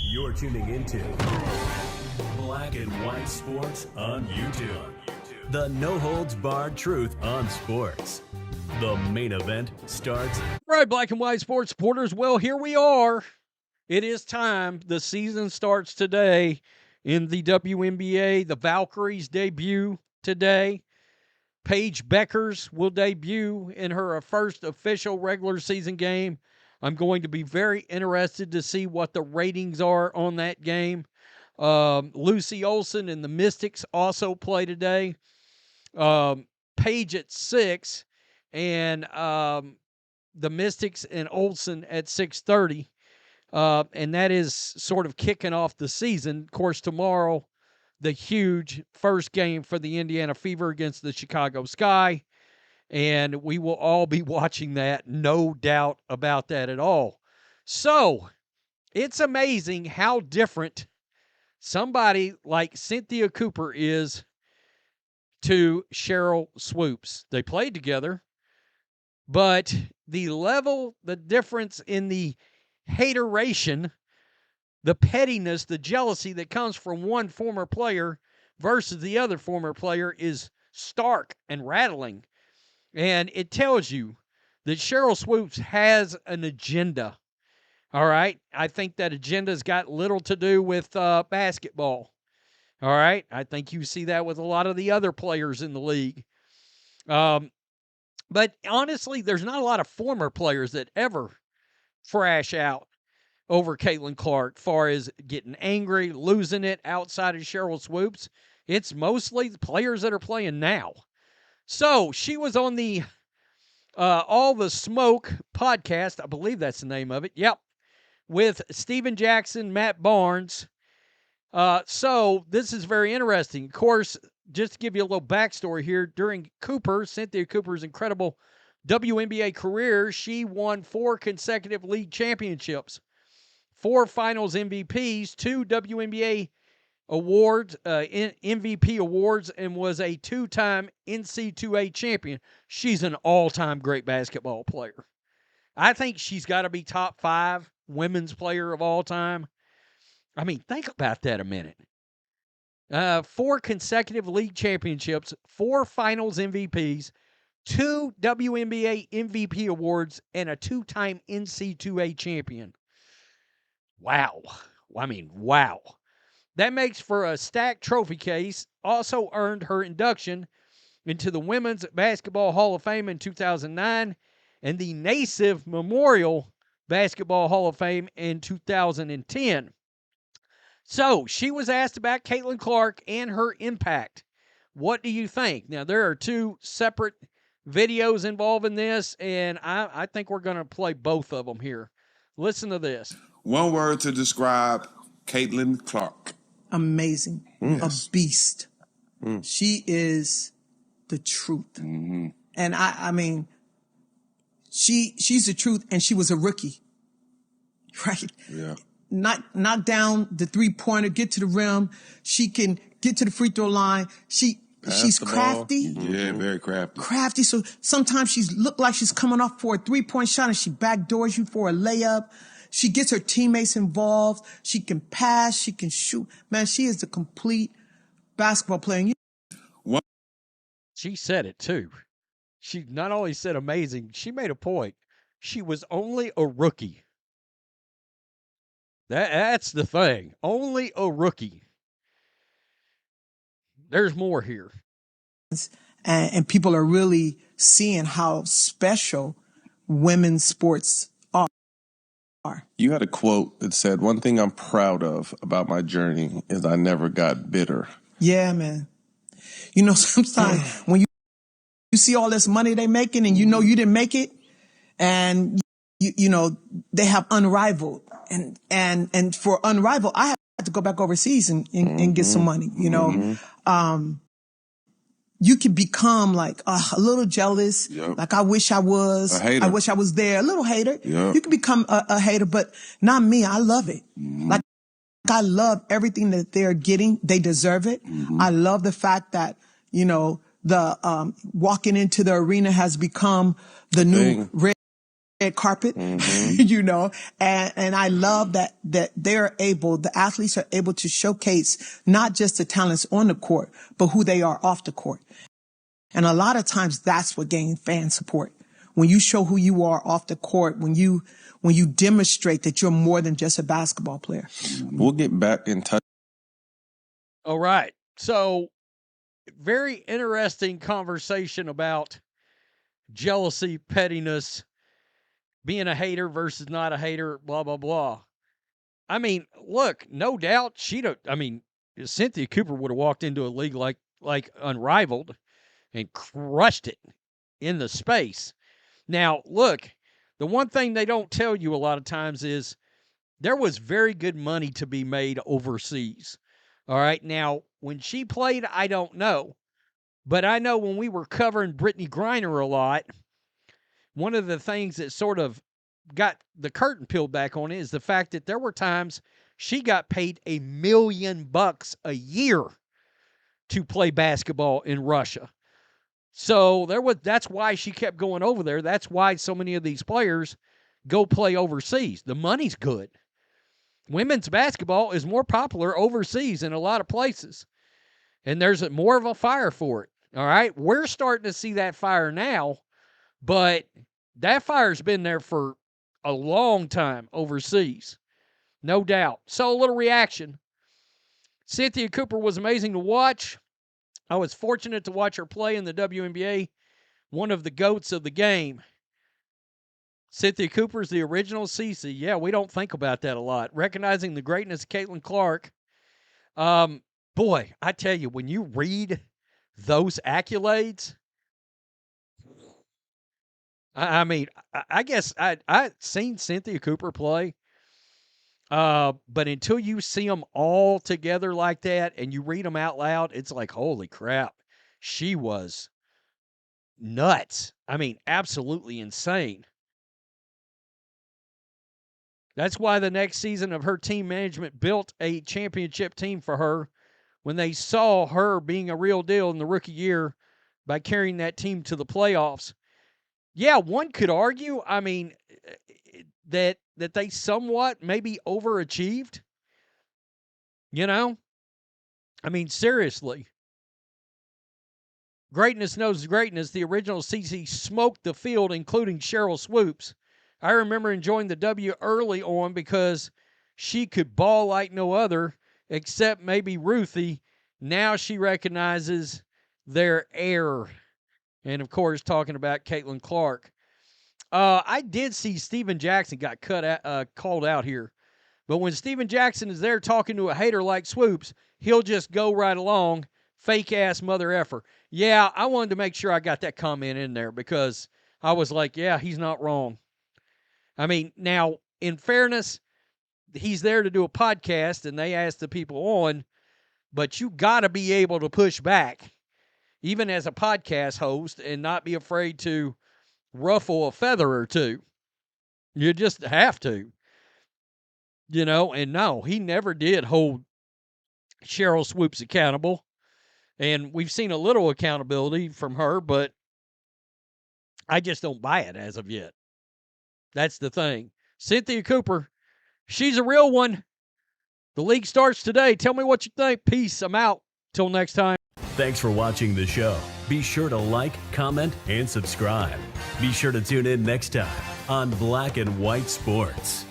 You're tuning into Black and White Sports on YouTube. The no-holds-barred truth on sports. The main event starts. Right, Black and White Sports supporters. Well, here we are. It is time. The season starts today in the WNBA. The Valkyries debut today. Paige Bueckers will debut in her first official regular season game. I'm going to be very interested to see what the ratings are on that game. Lucy Olsen and the Mystics also play today. Paige at 6 and the Mystics and Olsen at 6:30. And that is sort of kicking off the season. Of course, tomorrow, the huge first game for the Indiana Fever against the Chicago Sky. And we will all be watching that, no doubt about that at all. So, it's amazing how different somebody like Cynthia Cooper is to Sheryl Swoopes. They played together, but the difference in the hateration, the pettiness, the jealousy that comes from one former player versus the other former player is stark and rattling. And it tells you that Sheryl Swoopes has an agenda. All right? I think that agenda's got little to do with basketball. All right? I think you see that with a lot of the other players in the league. But honestly, there's not a lot of former players that ever thrash out over Caitlyn Clark, far as getting angry, losing it outside of Sheryl Swoopes. It's mostly the players that are playing now. So, she was on the All the Smoke podcast. I believe that's the name of it. Yep. With Steven Jackson, Matt Barnes. So, this is very interesting. Of course, just to give you a little backstory here, during Cynthia Cooper's incredible WNBA career, she won 4 consecutive league championships, 4 finals MVPs, 2 WNBA awards, MVP awards, and was a 2-time NC2A champion. She's an all-time great basketball player. I think she's got to be top 5 women's player of all time. I mean, think about that a minute. 4 consecutive league championships, 4 finals MVPs, 2 WNBA MVP awards, and a 2-time NC2A champion. Wow. I mean, wow. That makes for a stacked trophy case. Also earned her induction into the Women's Basketball Hall of Fame in 2009 and the Naismith Memorial Basketball Hall of Fame in 2010. So, she was asked about Caitlyn Clark and her impact. What do you think? Now, there are 2 separate videos involving this, and I think we're going to play both of them here. Listen to this. One word to describe Caitlyn Clark. Amazing. Yes. A beast. She is the truth. Mm-hmm. And I mean, she's the truth, and she was a rookie. Right? Yeah. Knock down the 3-pointer, get to the rim. She can get to the free throw line. She's crafty. Yeah, very crafty. Crafty. So sometimes she look like she's coming off for a 3-point shot and she backdoors you for a layup. She gets her teammates involved. She can pass. She can shoot. Man, she is the complete basketball player. She said it, too. She not only said amazing, she made a point. She was only a rookie. That's the thing. Only a rookie. There's more here. And people are really seeing how special women's sports are. You had a quote that said, "One thing I'm proud of about my journey is I never got bitter." Yeah, man. You know, sometimes when you see all this money they making and you know you didn't make it, and you know they have Unrivaled, and for Unrivaled I had to go back overseas and get some money. You know, you can become like a little jealous, like I wish I was, I wish I was there, a little hater. You can become a hater, but not me. I love it. Like I love everything that they're getting. They deserve it. I love the fact that, you know, the walking into the arena has become the new red carpet, you know, and I love that the athletes are able to showcase not just the talents on the court, but who they are off the court. And a lot of times that's what gains fan support. When you show who you are off the court, when you demonstrate that you're more than just a basketball player. We'll get back in touch. All right. So, very interesting conversation about jealousy, pettiness, being a hater versus not a hater, blah, blah, blah. I mean, look, no doubt Cynthia Cooper would have walked into a league like unrivaled and crushed it in the space. Now, look, the one thing they don't tell you a lot of times is there was very good money to be made overseas. All right. Now, when she played, I don't know. But I know when we were covering Brittany Griner a lot, one of the things that sort of got the curtain peeled back on it is the fact that there were times she got paid $1 million a year to play basketball in Russia. So that's why she kept going over there. That's why so many of these players go play overseas. The money's good. Women's basketball is more popular overseas in a lot of places. And there's more of a fire for it. All right? We're starting to see that fire now, but that fire's been there for a long time overseas. No doubt. So a little reaction. Cynthia Cooper was amazing to watch. I was fortunate to watch her play in the WNBA, one of the GOATs of the game. Cynthia Cooper's the original Cece. Yeah, we don't think about that a lot. Recognizing the greatness of Caitlyn Clark. Boy, I tell you, when you read those accolades, I guess I'd seen Cynthia Cooper play, but until you see them all together like that and you read them out loud, it's like, holy crap, she was nuts. Absolutely insane. That's why the next season of her team management built a championship team for her when they saw her being a real deal in the rookie year by carrying that team to the playoffs. Yeah, one could argue, that they somewhat maybe overachieved. You know? Seriously. Greatness knows greatness. The original CC smoked the field, including Sheryl Swoopes. I remember enjoying the W early on because she could ball like no other, except maybe Ruthie. Now she recognizes their error. And, of course, talking about Caitlyn Clark. I did see Steven Jackson got called out here. But when Steven Jackson is there talking to a hater like Swoopes, he'll just go right along, fake-ass mother effer. Yeah, I wanted to make sure I got that comment in there because I was like, yeah, he's not wrong. Now, in fairness, he's there to do a podcast, and they ask the people on, but you got to be able to push back, even as a podcast host, and not be afraid to ruffle a feather or two. You just have to. And no, he never did hold Sheryl Swoopes accountable. And we've seen a little accountability from her, but I just don't buy it as of yet. That's the thing. Cynthia Cooper, she's a real one. The league starts today. Tell me what you think. Peace. I'm out. Till next time. Thanks for watching the show. Be sure to like, comment, and subscribe. Be sure to tune in next time on Black and White Sports.